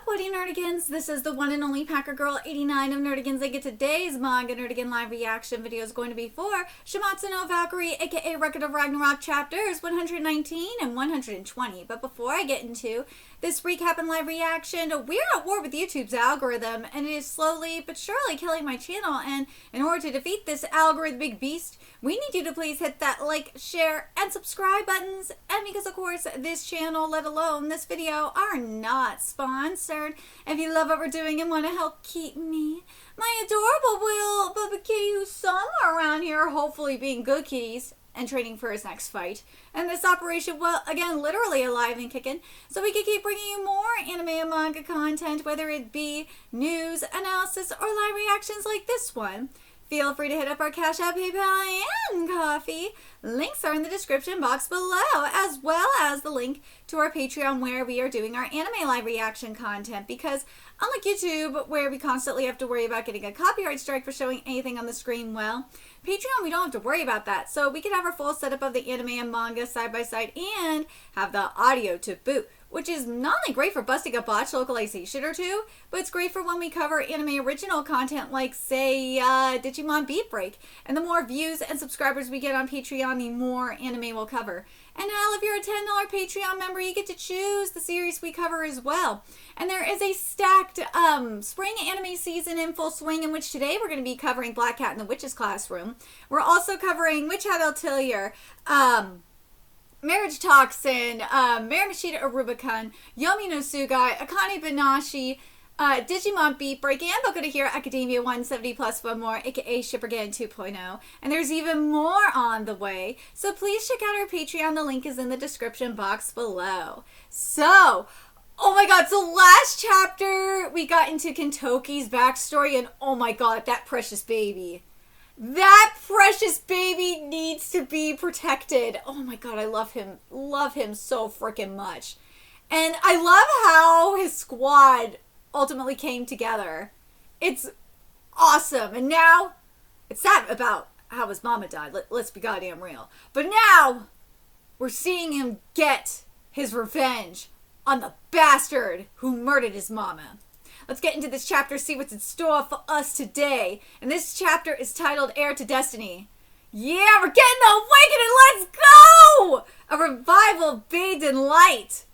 What do you Nerdigans? This is the one and only Packer Girl 89 of Nerdigans. I get today's manga Nerdigan live reaction video is going to be for Shimatsu no Valkyrie, aka Record of Ragnarok chapters 119 and 120. But before I get into this recap and live reaction, we're at war with YouTube's algorithm, and it is slowly but surely killing my channel. And in order to defeat this algorithmic beast, we need you to please hit that like, share, and subscribe buttons. And because of course this channel, let alone this video, are not sponsored. If you love what we're doing and want to help keep me, my adorable little Bubba Kitty, who's somewhere around here, hopefully being good kitties and training for his next fight. And this operation, well, again, literally alive and kicking, so we can keep bringing you more anime and manga content, whether it be news, analysis, or live reactions like this one. Feel free to hit up our Cash App, PayPal, and Coffee. Links are in the description box below, as well as the link to our Patreon where we are doing our anime live reaction content. Because unlike YouTube, where we constantly have to worry about getting a copyright strike for showing anything on the screen, well, Patreon, we don't have to worry about that. So we can have our full setup of the anime and manga side by side and have the audio to boot, which is not only great for busting a botched localization or two, but it's great for when we cover anime original content like, say, Digimon Beat Break. And the more views and subscribers we get on Patreon, the more anime we'll cover. And hell, if you're a $10 Patreon member, you get to choose the series we cover as well. And there is a stacked spring anime season in full swing, in which today we're going to be covering Black Cat in the Witch's Classroom. We're also covering Witch Hat Atelier, Marriage Toxin, Marimashita Arubicon, Yomi no Sugai, Akane Banashi, Digimon Beat Break, and Boku no Hero Academia 170 plus one more, aka Shippergan 2.0. And there's even more on the way, so please check out our Patreon. The link is in the description box below. So, oh my god, so last chapter we got into Kintoki's backstory, and oh my god, that precious baby. That precious baby needs to be protected. Oh my god, I love him so freaking much. And I love how his squad ultimately came together. It's awesome. And now, it's sad about how his mama died. Let's be goddamn real. But now, we're seeing him get his revenge on the bastard who murdered his mama. Let's get into this chapter, see what's in store for us today. And this chapter is titled Heir to Destiny. Yeah, we're getting the awakening, let's go! A revival bathed in light.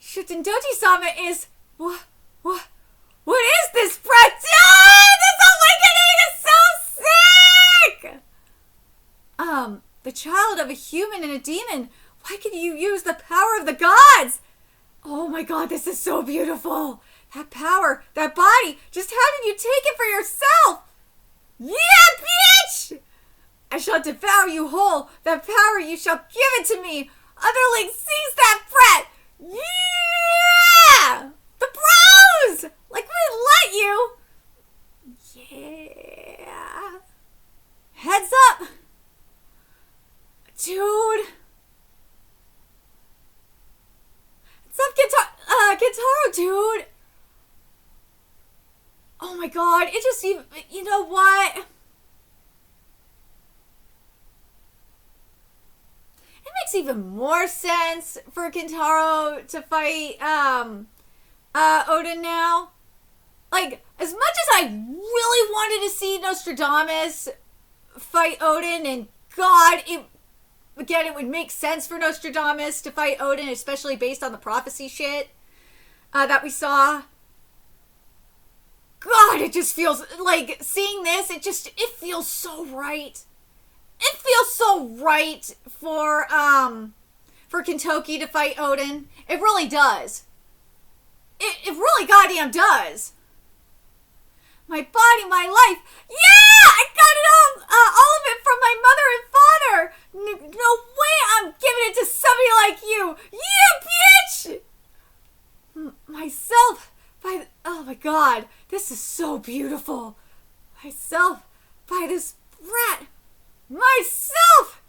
Shutendoji-sama is... What is this, Brett? This awakening is so sick! The child of a human and a demon. Why can you use the power of the gods? Oh my god, this is so beautiful. That power, that body, just how did you take it for yourself? Yeah, bitch! I shall devour you whole. That power, you shall give it to me. Otherlings, seize that threat. Yeah! The bros! Like we let you. Yeah. Heads up. Dude. Kintaro, dude. Oh my god, it just even, you know what? It makes even more sense for Kintaro to fight Odin now. Like, as much as I really wanted to see Nostradamus fight Odin, and god, again, it would make sense for Nostradamus to fight Odin, especially based on the prophecy shit that we saw. God, it just feels like seeing this, it feels so right. It feels so right for Kintoki to fight Odin. It really does. It really goddamn does. My body, my life. Yeah! I got it all of it from my mother and father. No way I'm giving it to somebody like you. Yeah, bitch! Myself by... Oh my god. This is so beautiful. Myself by this brat. Myself!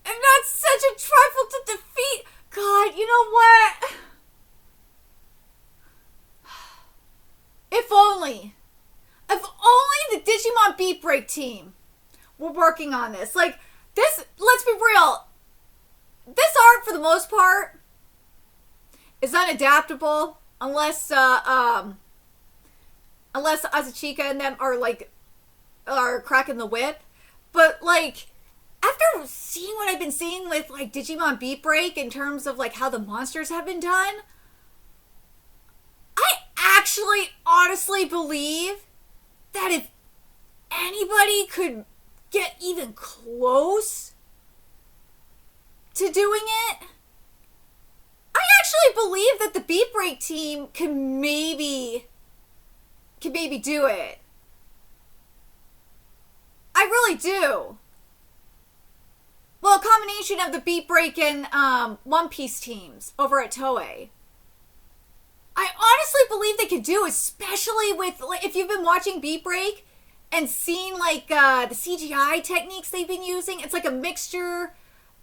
And not such a trifle to defeat. God, you know what? If only the Digimon Beat Break team were working on this. Like, this, let's be real, this art for the most part is unadaptable unless Azuchika and them are cracking the whip. But like, after seeing what I've been seeing with like Digimon Beat Break in terms of like how the monsters have been done, I actually honestly believe that if anybody could get even close to doing it, I actually believe that the Beat Break team can maybe do it. I really do. Well, a combination of the Beat Break and One Piece teams over at Toei. I honestly believe they could do, especially with, like, if you've been watching Beat Break and seen like the CGI techniques they've been using. It's like a mixture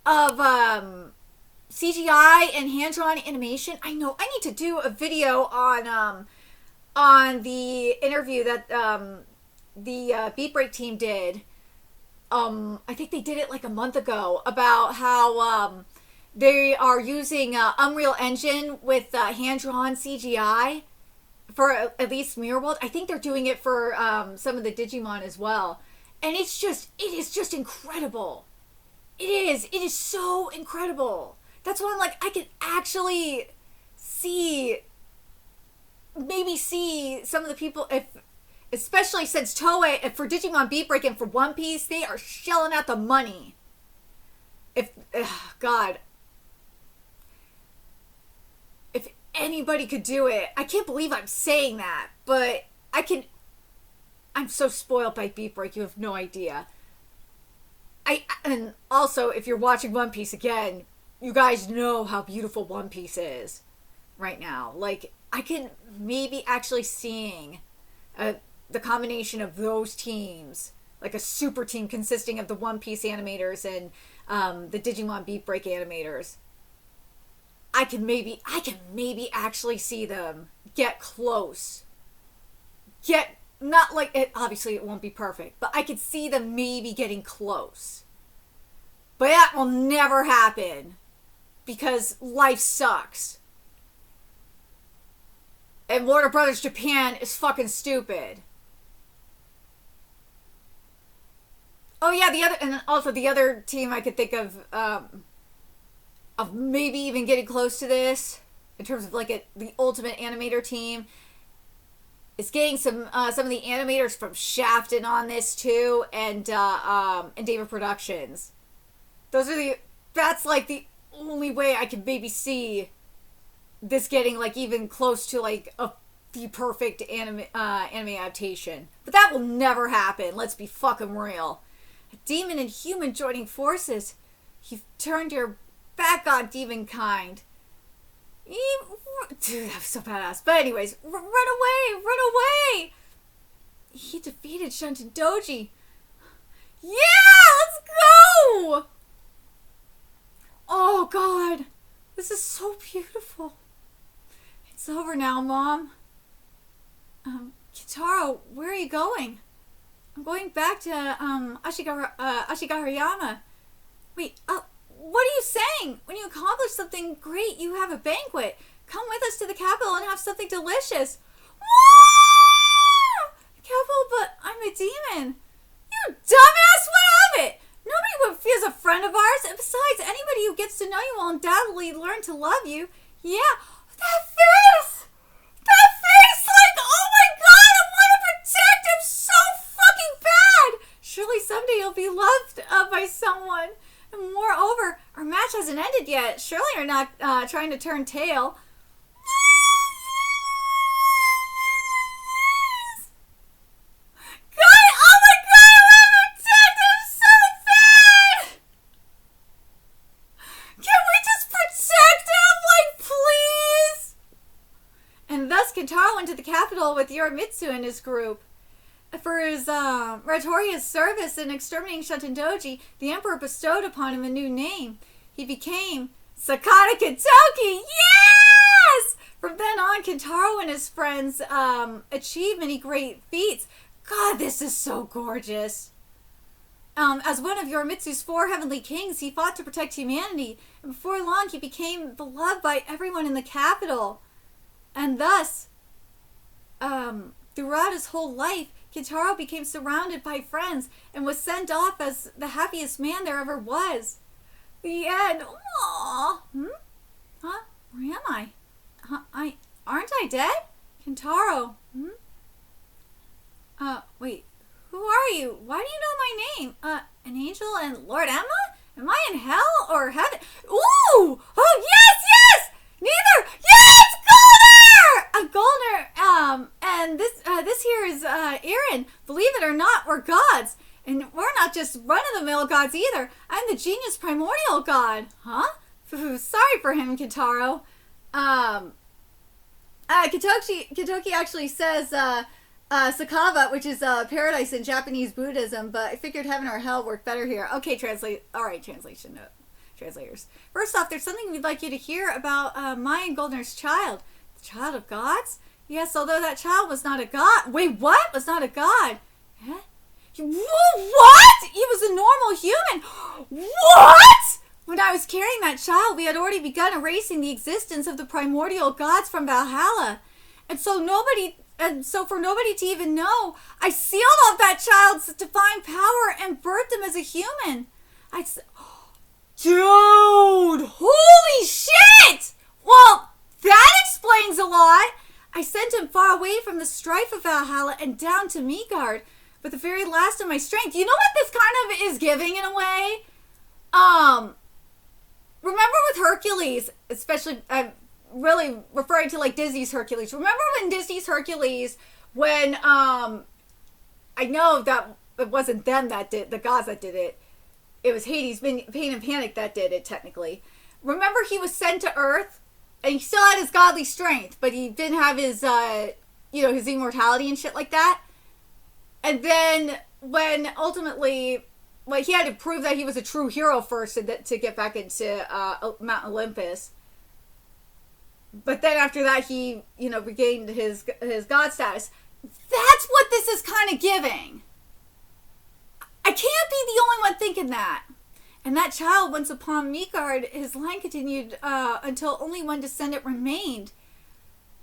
of CGI and hand-drawn animation. I know I need to do a video on the interview that the Beat Break team did. I think they did it like a month ago about how they are using Unreal Engine with hand-drawn CGI for at least Mirror World. I think they're doing it for some of the Digimon as well. And it is just incredible. It is so incredible. That's why I'm like, I can actually maybe see some of the people, especially since Toei, for Digimon Beat Break and for One Piece, they are shelling out the money. God. If anybody could do it, I can't believe I'm saying that, but I'm so spoiled by Beat Break, you have no idea. And also, if you're watching One Piece again, you guys know how beautiful One Piece is right now. Like, I can maybe actually seeing the combination of those teams, like a super team consisting of the One Piece animators and the Digimon Beat Break animators. I can maybe actually see them get close. Not like it, obviously it won't be perfect, but I could see them maybe getting close. But that will never happen because life sucks. And Warner Brothers Japan is fucking stupid. Oh yeah, the other team I could think of maybe even getting close to this in terms of like the ultimate animator team is getting some of the animators from Shaft in on this too, and David Productions. That's like the only way I can maybe see this getting like even close to like the perfect anime adaptation. But that will never happen. Let's be fucking real. A demon and human joining forces. You've turned your back on demon kind. Dude, that was so badass. But anyways, run away! He defeated Shunten Doji. Yeah, let's go! Oh God, this is so beautiful. It's over now, Mom. Kitaro, where are you going? I'm going back to Ashigarayama. Wait, what are you saying? When you accomplish something great, you have a banquet. Come with us to the capital and have something delicious. Woo! Capital, but I'm a demon. You dumbass, what of it? Nobody feels a friend of ours. And besides, anybody who gets to know you will undoubtedly learn to love you. Yeah, that face! Like, oh my God, I want to protect him so fucking bad! Surely someday you'll be loved by someone. And moreover, our match hasn't ended yet. Surely you're not trying to turn tail. Kintaro went to the capital with Yorimitsu and his group. For his meritorious service in exterminating Shunten Doji, the Emperor bestowed upon him a new name. He became Sakata Kintoki! Yes! From then on, Kintaro and his friends achieved many great feats. God, this is so gorgeous. As one of Yoremitsu's 4 heavenly kings, he fought to protect humanity, and before long he became beloved by everyone in the capital. And thus, throughout his whole life, Kintaro became surrounded by friends and was sent off as the happiest man there ever was. The end. Aww. Huh? Where am I? Aren't I dead? Kintaro. Wait. Who are you? Why do you know my name? An angel and Lord Emma? Am I in hell or heaven? Ooh! Oh, yes! Neither! Yes! Golner! A Golner, and this here is, Aaron. Believe it or not, we're gods. And we're not just run-of-the-mill gods either. I'm the genius primordial god. Huh? Sorry for him, Kintaro. Kintoki actually says, Sakava, which is paradise in Japanese Buddhism, but I figured heaven or hell worked better here. Okay, translation note. Translators. First off, there's something we'd like you to hear about Maya and Goldner's child. The child of gods? Yes, although that child was not a god. Wait, what? Was not a god? Huh? What? He was a normal human. What? When I was carrying that child, we had already begun erasing the existence of the primordial gods from Valhalla. And so for nobody to even know, I sealed off that child's divine power and birthed him as a human. Dude, holy shit! Well, that explains a lot. I sent him far away from the strife of Valhalla and down to Midgard, with the very last of my strength. You know what this kind of is giving in a way? Remember with Hercules, especially, I'm really referring to like Disney's Hercules. Remember when Disney's Hercules, when, I know that it wasn't them that did, the gods that did it. It was Hades, Pain and Panic that did it, technically. Remember he was sent to Earth, and he still had his godly strength, but he didn't have his, his immortality and shit like that. And then when ultimately, he had to prove that he was a true hero first to get back into Mount Olympus. But then after that, he, regained his god status. That's what this is kind of giving. I can't be the only one thinking that. And that child, once upon Midgard, his line continued until only one descendant remained.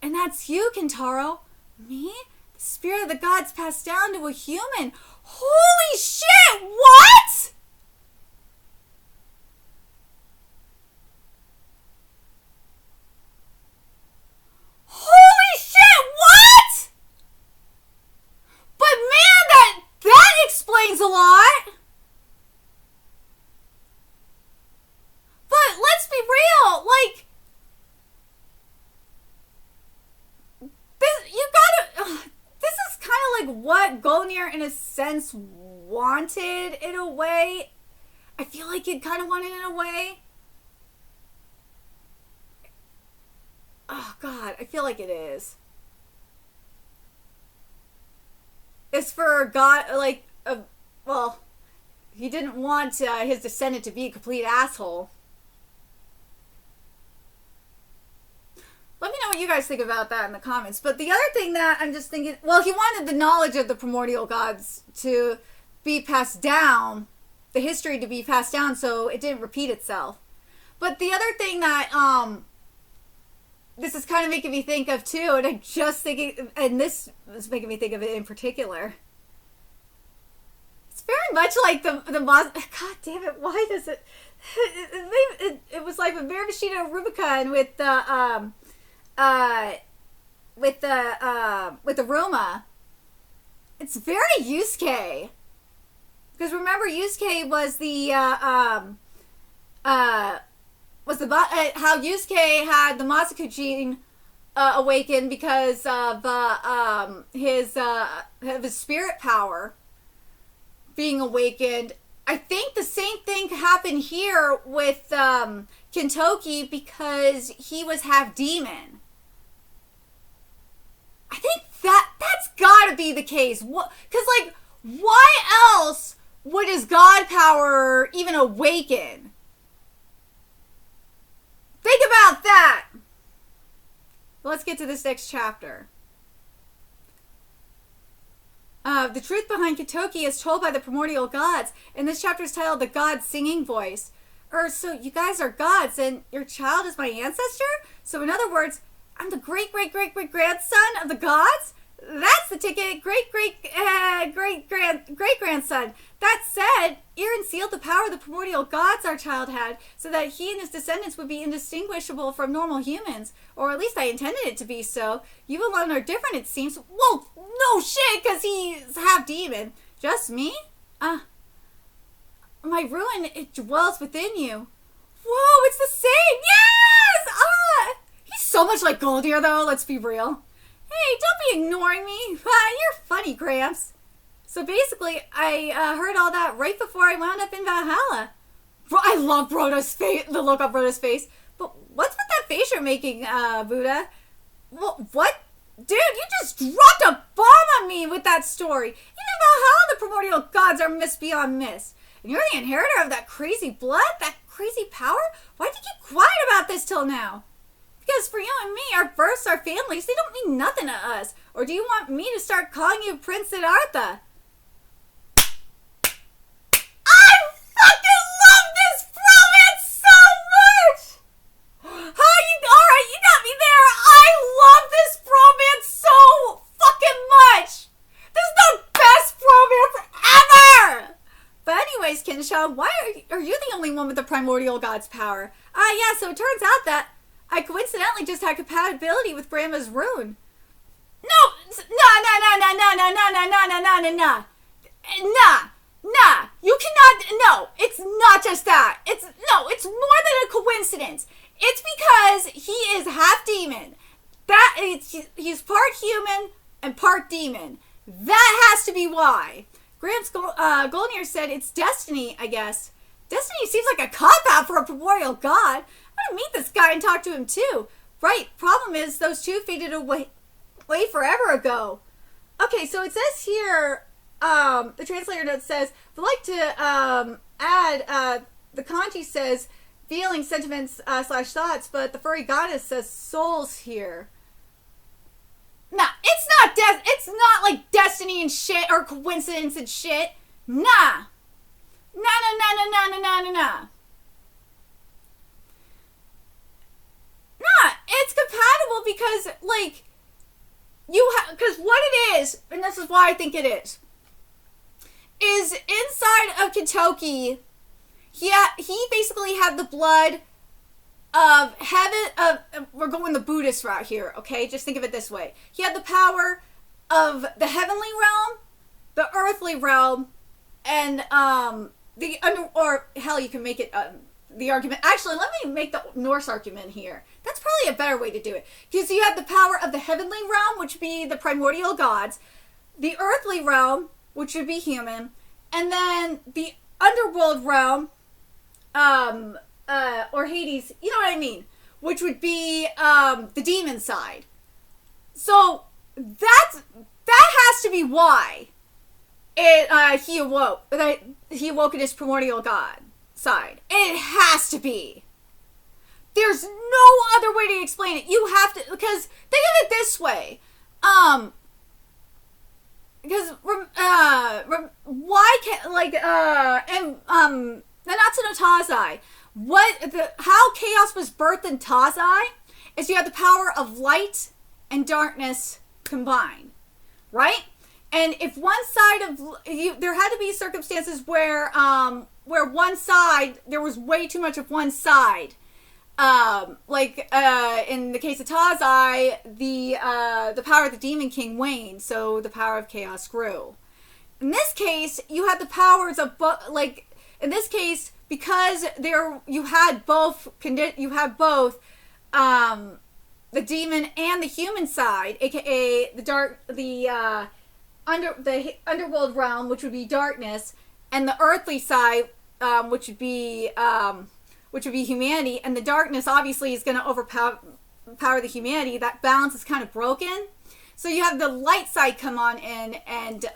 And that's you, Kintaro. Me? The spirit of the gods passed down to a human. Holy shit! What? Holy shit! What? But man, that explains a lot. But let's be real, this is kind of like what Golnir, in a sense, wanted in a way. I feel like it kind of wanted in a way. Oh, God, I feel like it is. It's for God, he didn't want his descendant to be a complete asshole. Let me know what you guys think about that in the comments. But the other thing that I'm just thinking, he wanted the knowledge of the primordial gods to be passed down, the history to be passed down so it didn't repeat itself. But the other thing that this is kind of making me think of too, and I'm just thinking, and this is making me think of it in particular. It's very much like the God damn it, why does it was like with Mirabashino Rubicon with the Roma. It's very Yusuke. Because remember, Yusuke was how Yusuke had the MAZOKU gene awakened because of his spirit power being awakened. I think the same thing happened here with Kintoki because he was half demon. I think that's gotta be the case. Because, why else would his god power even awaken? Think about that. Let's get to this next chapter. The truth behind Kintoki is told by the primordial gods, and this chapter is titled The God's Singing Voice. So you guys are gods, and your child is my ancestor? So in other words, I'm the great-great-great-great-grandson of the gods? That's the ticket, great-great-great-grandson. That said, Eren sealed the power of the primordial gods our child had, so that he and his descendants would be indistinguishable from normal humans. Or at least I intended it to be so. You alone are different, it seems. Whoa, no shit, because he's half demon. Just me? My ruin, it dwells within you. Whoa, it's the same! Yes! He's so much like Goldier, though, let's be real. Hey, don't be ignoring me. You're funny, Gramps. So basically, I heard all that right before I wound up in Valhalla. I love Broda's face, the look on Broda's face. But what's with that face you're making, Buddha? What? Dude, you just dropped a bomb on me with that story. Even Valhalla, the primordial gods are mist beyond mist. And you're the inheritor of that crazy blood, that crazy power? Why'd you keep quiet about this till now? Because for you and me, our births, our families, they don't mean nothing to us. Or do you want me to start calling you Prince Siddhartha? I fucking love this bromance so much! Alright, you got me there. I love this bromance so fucking much! This is the best bromance ever! But anyways, Kinshaw, why are you the only one with the primordial god's power? Yeah, so it turns out that I coincidentally just had compatibility with Brahma's rune. No! Nah! You cannot... No, it's not just that. It's more than a coincidence. It's because he is half demon. He's part human and part demon. That has to be why. Gramps Golnier said it's destiny, I guess. Destiny seems like a cop-out for a primordial god. I want to meet this guy and talk to him too. Right, problem is those two faded away forever ago. Okay, so it says here, the translator note says, I'd like to add, the kanji says feelings, sentiments, / thoughts, but the furry goddess says souls here. Nah, it's not like destiny and shit or coincidence and shit. Nah. Nah. Nah, it's compatible because, like, because what it is, and this is why I think it is inside of Kintoki, he basically had the blood of heaven, we're going the Buddhist route here, okay? Just think of it this way. He had the power of the heavenly realm, the earthly realm, and, or hell, you can make it, the argument. Actually, let me make the Norse argument here. That's probably a better way to do it. Because you have the power of the heavenly realm, which would be the primordial gods, the earthly realm, which would be human, and then the underworld realm, or Hades, you know what I mean, which would be the demon side. So that has to be why he awoke in his primordial god side. It has to be. There's no other way to explain it. You have to, because think of it this way. Because why can't, like, Nanatsu no Tazai, how chaos was birthed in Tazai is you have the power of light and darkness combined, right? And if one side of there had to be circumstances where one side, there was way too much of one side. In the case of Tazai, the power of the Demon King waned, so the power of chaos grew. In this case, you had the powers of in this case, because you had both the demon and the human side, aka the underworld realm, which would be darkness, and the earthly side, which would be humanity, and the darkness obviously is going to overpower the humanity. That balance is kind of broken. So you have the light side come on in and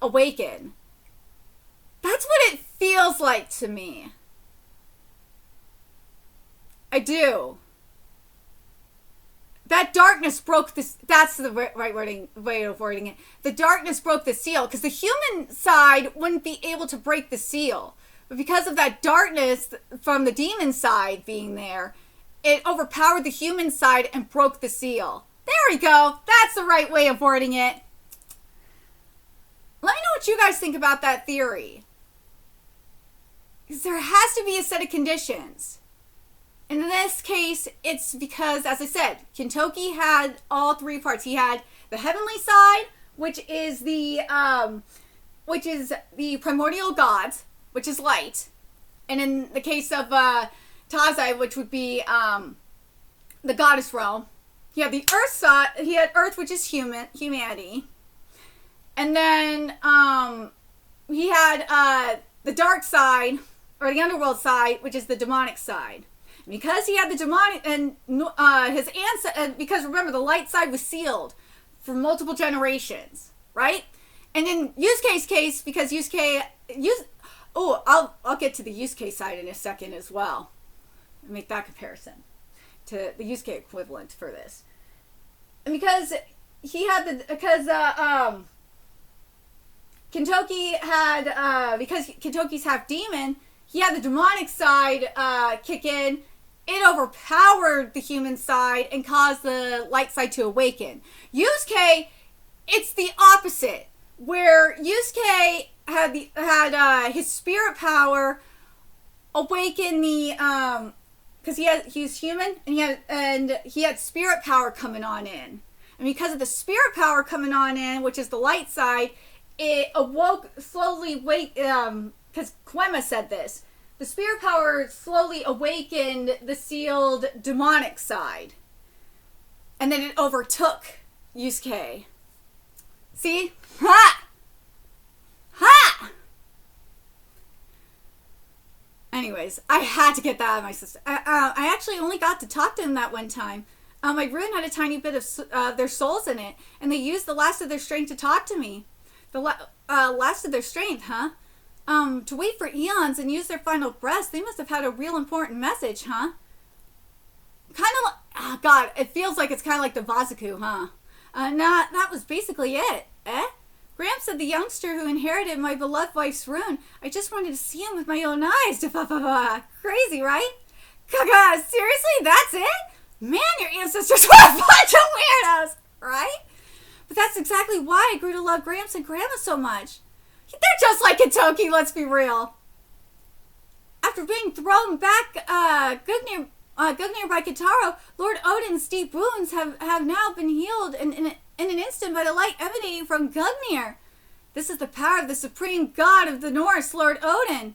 awaken. That's what it feels like to me. I do. that darkness broke this. That's the right way of wording it. The darkness broke the seal, because the human side wouldn't be able to break the seal. But because of that darkness from the demon side being there, it overpowered the human side and broke the seal. There we go. That's the right way of wording it. Let me know what you guys think about that theory. Because there has to be a set of conditions. In this case, it's because, as I said, Kintoki had all three parts. He had the heavenly side, which is the primordial gods, which is light. And in the case of Tazai, which would be the goddess realm, he had the earth side. He had earth, which is humanity. And then he had the dark side, or the underworld side, which is the demonic side. And because he had the demonic, and his ancestor, because remember, the light side was sealed for multiple generations, right? And in Yusuke's case, because I'll get to the Yusuke side in a second as well. Make that comparison to the Yusuke equivalent for this. And because he had Kintoki had, because Kintoki's half demon, he had the demonic side kick in. It overpowered the human side and caused the light side to awaken. Yusuke, it's the opposite. Where Yusuke had his spirit power awaken the because he's human, and he had spirit power coming on in. And because of the spirit power coming on in, which is the light side, it awoke slowly. Because Koema said this. The spirit power slowly awakened the sealed demonic side. And then it overtook Yusuke. See? Ha! Ha! Anyways, I had to get that out of my system. I actually only got to talk to him that one time. My rune had a tiny bit of their souls in it, and they used the last of their strength to talk to me. The last of their strength, huh? To wait for eons and use their final breaths, they must have had a real important message, huh? Kind of like, oh God, it feels like it's kind of like the MAZOKU, huh? Nah, that was basically it, eh? Gramps said the youngster who inherited my beloved wife's rune. I just wanted to see him with my own eyes. Crazy, right? Gaga, seriously, that's it? Man, your ancestors were a bunch of weirdos, right? But that's exactly why I grew to love Gramps and Grandma so much. They're just like Kintoki, let's be real. After being thrown back Gugnir by Kitaro, Lord Odin's deep wounds have now been healed in an instant by the light emanating from Gugnir. This is the power of the supreme god of the Norse, Lord Odin.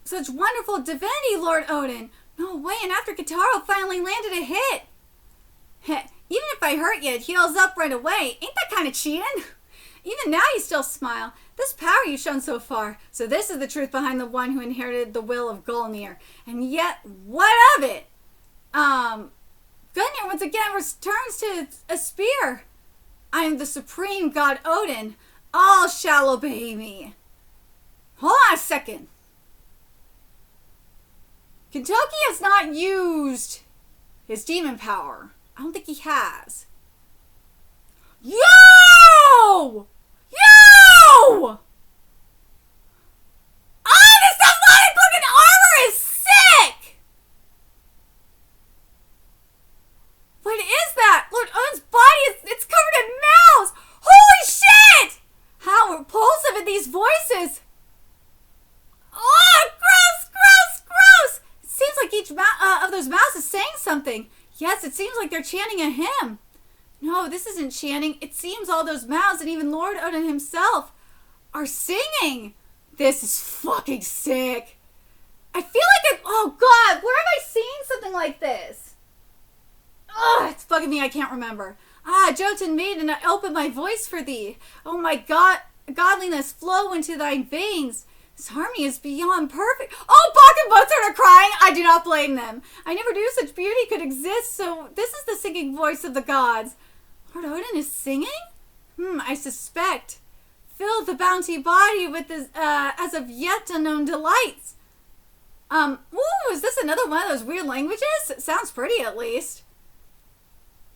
Such wonderful divinity, Lord Odin. No way, and after Kitaro finally landed a hit. Even if I hurt you, it heals up right away. Ain't that kind of cheating? Even now you still smile. This power you've shown so far. So this is the truth behind the one who inherited the will of Gulnir. And yet, what of it? Gulnir once again returns to a spear. I am the supreme god Odin. All shall obey me. Hold on a second. Kintoki has not used his demon power. I don't think he has. Yo! Yo! Oh, this demonic looking armor is sick! What is that? Lord Odin's body it's covered in mouths! Holy shit! How repulsive are these voices! Oh, gross, gross, gross! It seems like each of those mouths is saying something. Yes, it seems like they're chanting a hymn. No, this isn't chanting. It seems all those mouths and even Lord Odin himself are singing. This is fucking sick. I feel like oh God, where have I seen something like this? Ugh, it's bugging me. I can't remember. Jotun maiden, I open my voice for thee. Oh my God, godliness flow into thy veins. This harmony is beyond perfect. Oh, Bach and Mozart are crying. I do not blame them. I never knew such beauty could exist, so this is the singing voice of the gods. Lord Odin is singing? I suspect. Fill the bounty body with this, as of yet unknown delights. Ooh, is this another one of those weird languages? It sounds pretty, at least.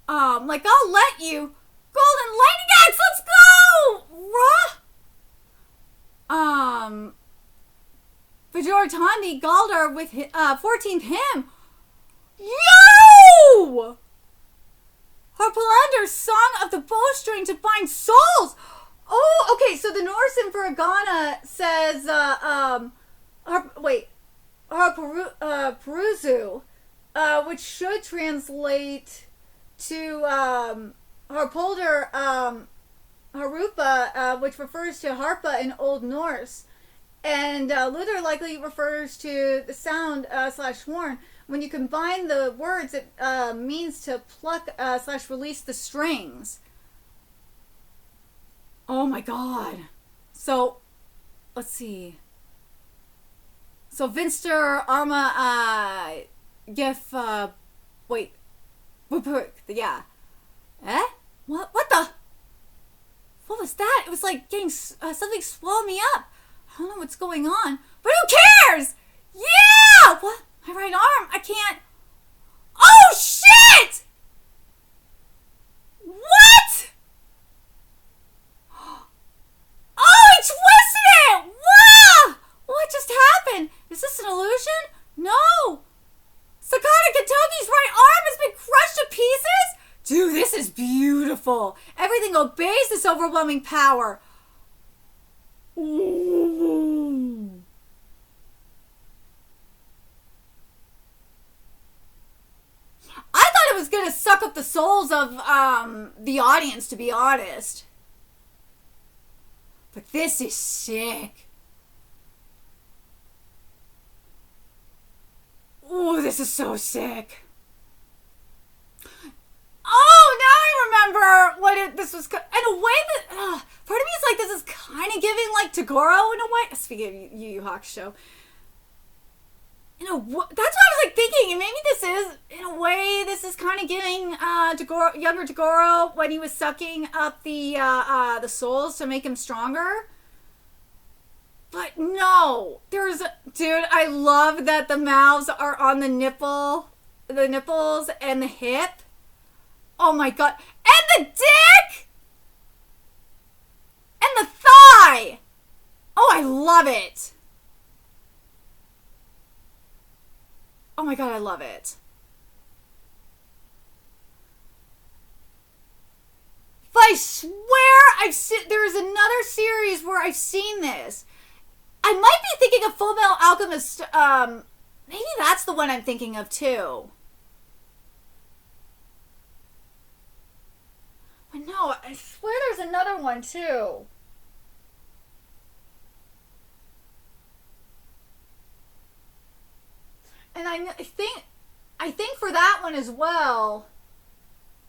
Like, I'll let you. Golden Lightning Axe, let's go! Bajor Tandi Galdar with 14th hymn. Yo! Harpalander's Song of the Bowstring to Bind Souls. Oh, okay, so the Norse in Furigana says, Harparuzu, which should translate to, Harpolder, Harupa, which refers to harpa in Old Norse. And Luther likely refers to the sound / horn. When you combine the words, it means to pluck / release the strings. Oh my god. So, let's see. So, Vinster Arma, Gef, yeah. Eh? What the? What was that? It was like getting, something swallowed me up. I don't know what's going on. But who cares? Yeah! What? My right arm? I can't. Oh, shit! What? Oh, he twisted it! Wow! What just happened? Is this an illusion? No! Sakata Kintoki's right arm has been crushed to pieces? Dude, this is beautiful. Everything obeys this overwhelming power. Ooh. I thought it was going to suck up the souls of the audience, to be honest. But this is sick. Ooh, this is so sick. Oh, now I remember what this was. In a way that, part of me is like, this is kind of giving like Toguro in a way. Speaking of Yu Yu Hakusho. That's what I was like thinking, and maybe this is, in a way, this is kind of giving younger Toguro when he was sucking up the souls to make him stronger. But no, dude, I love that the mouths are on the nipples and the hip. Oh my god, and the dick, and the thigh. Oh, I love it. Oh my god, I love it. But I swear there's another series where I've seen this. I might be thinking of Full Metal Alchemist. Maybe that's the one I'm thinking of too. But no, I swear there's another one too. And I think for that one as well,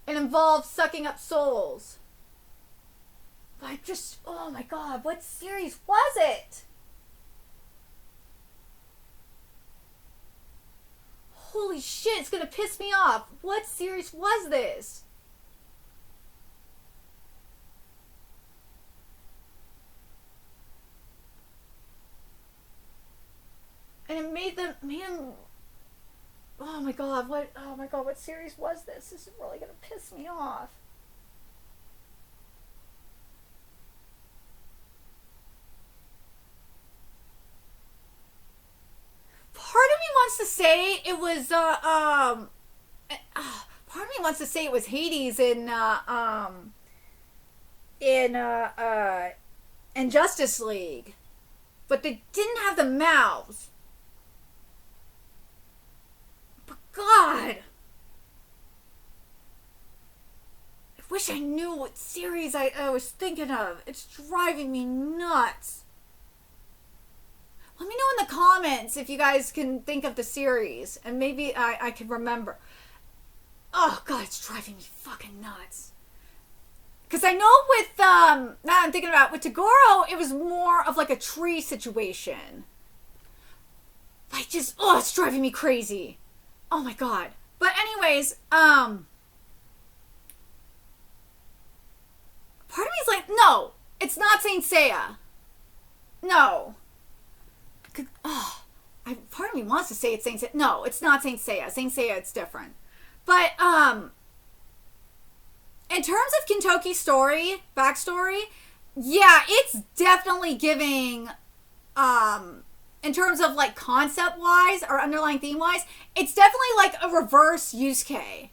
it involves sucking up souls. But oh my god, what series was it? Holy shit, it's gonna piss me off. What series was this? And it made him, oh my god, what series was this? This is really gonna piss me off. Part of me wants to say it was, part of me wants to say it was Hades in Justice League. But they didn't have the mouths. But God, I wish I knew what series I was thinking of. It's driving me nuts. Let me know in the comments if you guys can think of the series, and maybe I can remember. Oh God, it's driving me fucking nuts. Because I know with, now I'm thinking about, with Toguro, it was more of like a tree situation. Like just, it's driving me crazy. Oh my God. But anyways, part of me is like, no, it's not Saint Seiya. No. part of me wants to say it's Saint Seiya. No, it's not Saint Seiya. Saint Seiya, it's different. But in terms of Kintoki's story, backstory, yeah, it's definitely giving, in terms of like concept wise or underlying theme wise, it's definitely like a reverse Yusuke.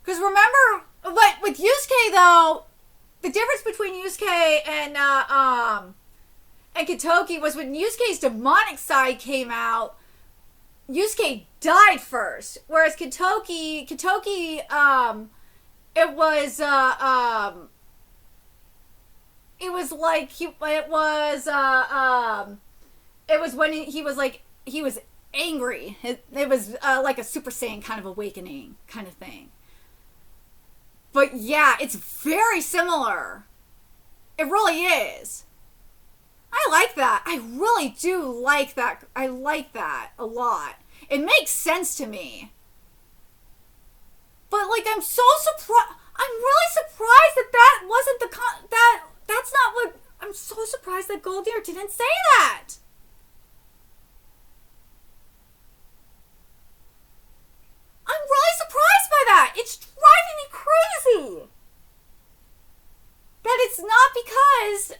Because remember, but with Yusuke though, the difference between Yusuke and Kintoki was when Yusuke's demonic side came out, Yusuke died first, whereas Kintoki, it was when he was angry. It was like a Super Saiyan kind of awakening kind of thing. But yeah, it's very similar. It really is. I like that. I really do like that. I like that a lot. It makes sense to me. But like, I'm so surprised. I'm really surprised that wasn't that's not what. I'm so surprised that Goldier didn't say that. I'm really surprised by that. It's driving me crazy. That it's not because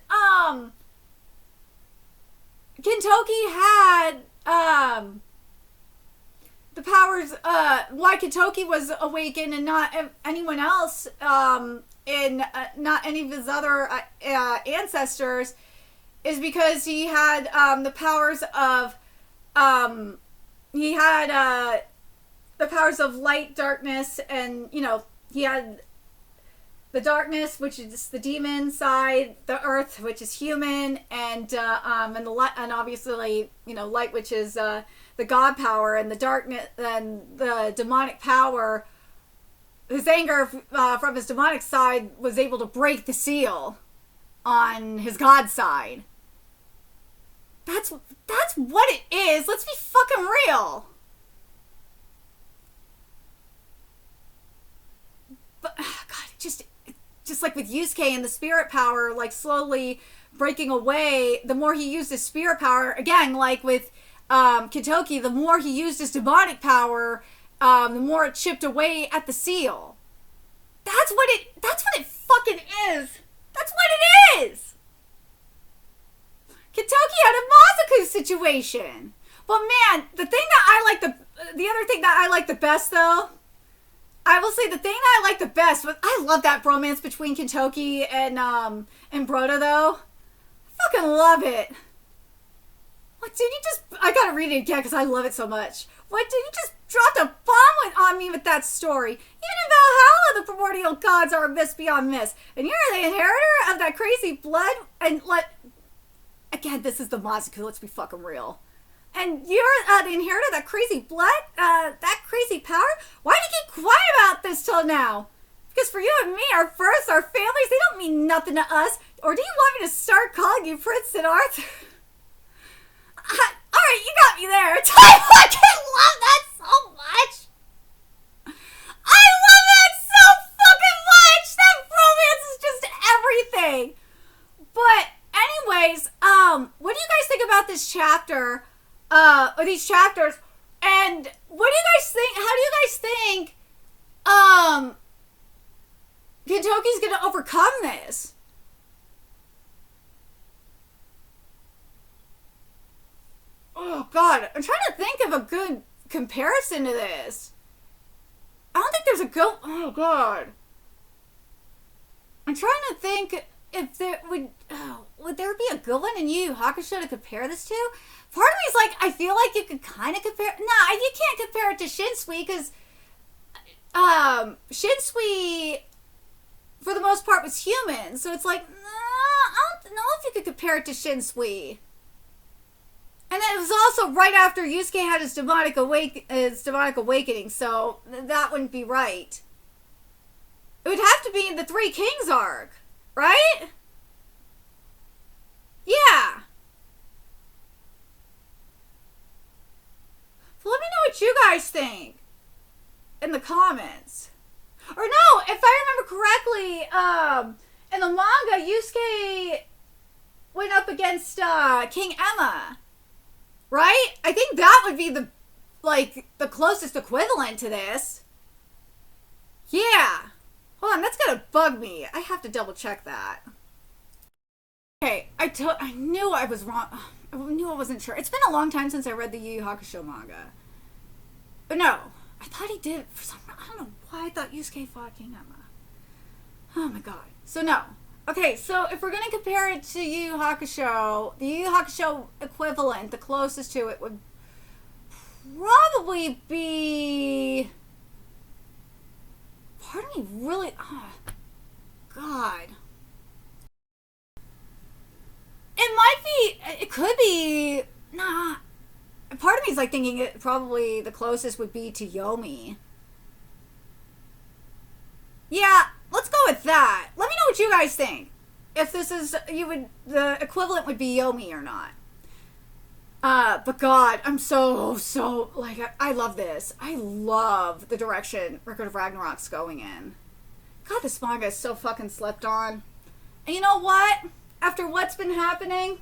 Kintoki had the powers, why Kintoki was awakened and not anyone else, and not any of his other ancestors, is because he had the powers of the powers of light, darkness, and he had the darkness, which is the demon side, the earth, which is human, and the light, and obviously light, which is the god power, and the darkness and the demonic power. His anger from his demonic side was able to break the seal on his god side. That's what it is. Let's be fucking real. But God, just like with Yusuke and the spirit power, like slowly breaking away. The more he used his spirit power, again, like with Kintoki, the more he used his demonic power, the more it chipped away at the seal. That's what it fucking is. That's what it is. Kintoki had a Mazoku situation. But man, the other thing that I like the best though, I will say the thing that I like the best was, I love that bromance between Kintoki and Broda though. I fucking love it. What, did you just, I gotta read it again because I love it so much. What, did you just drop a bomb on me with that story? Even in Valhalla, the primordial gods are a miss beyond miss. And you're the inheritor of that crazy blood, and again, this is the Mazoku, let's be fucking real. And you're the inheritor of that crazy blood, that crazy power? Why did you keep quiet about this till now? Because for you and me, our families, they don't mean nothing to us. Or do you want me to start calling you Prince and Arthur? Alright, you got me there. I fucking love that so much. I love that so fucking much. That romance is just everything. But anyways, what do you guys think about this chapter? Or these chapters? And what do you guys think? How do you guys think Kintoki's gonna overcome this? Oh God, I'm trying to think of a good comparison to this. I don't think there's a good. Oh God, I'm trying to think if there would there be a good one in Yu Yu Hakusho to compare this to. Part of me is like, I feel like you could kind of compare. Nah, you can't compare it to Shinsui because Shinsui, for the most part, was human. So it's like, nah, I don't know if you could compare it to Shinsui. And then it was also right after Yusuke had his demonic awakening, so that wouldn't be right. It would have to be in the Three Kings arc, right? Yeah. So let me know what you guys think in the comments. Or no, if I remember correctly, in the manga, Yusuke went up against King Emma. Right? I think that would be the, like, the closest equivalent to this. Yeah. Hold on, that's gonna bug me. I have to double check that. Okay, I knew I was wrong. I knew I wasn't sure. It's been a long time since I read the Yu Yu Hakusho manga. But no, I thought he did for some, I don't know why I thought Yusuke fought King Emma. Oh my god. So no. Okay, so if we're gonna compare it to Yu Yu Hakusho, the Yu Yu Hakusho equivalent, the closest to it would probably be, part of me really, oh god. It might be, it could be, nah. Part of me is like thinking it probably the closest would be to Yomi. Yeah, let's go with that. Let me know what you guys think. If this is, the equivalent would be Yomi or not. But God, I'm so, like, I love this. I love the direction Record of Ragnarok's going in. God, this manga is so fucking slept on. And you know what? After what's been happening,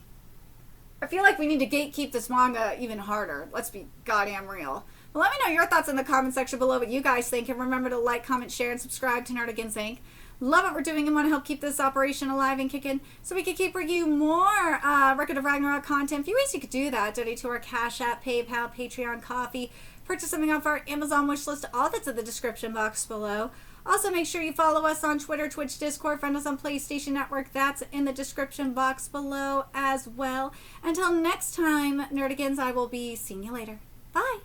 I feel like we need to gatekeep this manga even harder. Let's be goddamn real. Well, let me know your thoughts in the comment section below, what you guys think. And remember to like, comment, share, and subscribe to Nerdigans Inc. Love what we're doing and want to help keep this operation alive and kicking so we can keep bringing you more Record of Ragnarok content. A few ways you could do that. Donate to our Cash App, PayPal, Patreon, Coffee. Purchase something off our Amazon wish list. All that's in the description box below. Also, make sure you follow us on Twitter, Twitch, Discord. Friend us on PlayStation Network. That's in the description box below as well. Until next time, Nerdigans, I will be seeing you later. Bye.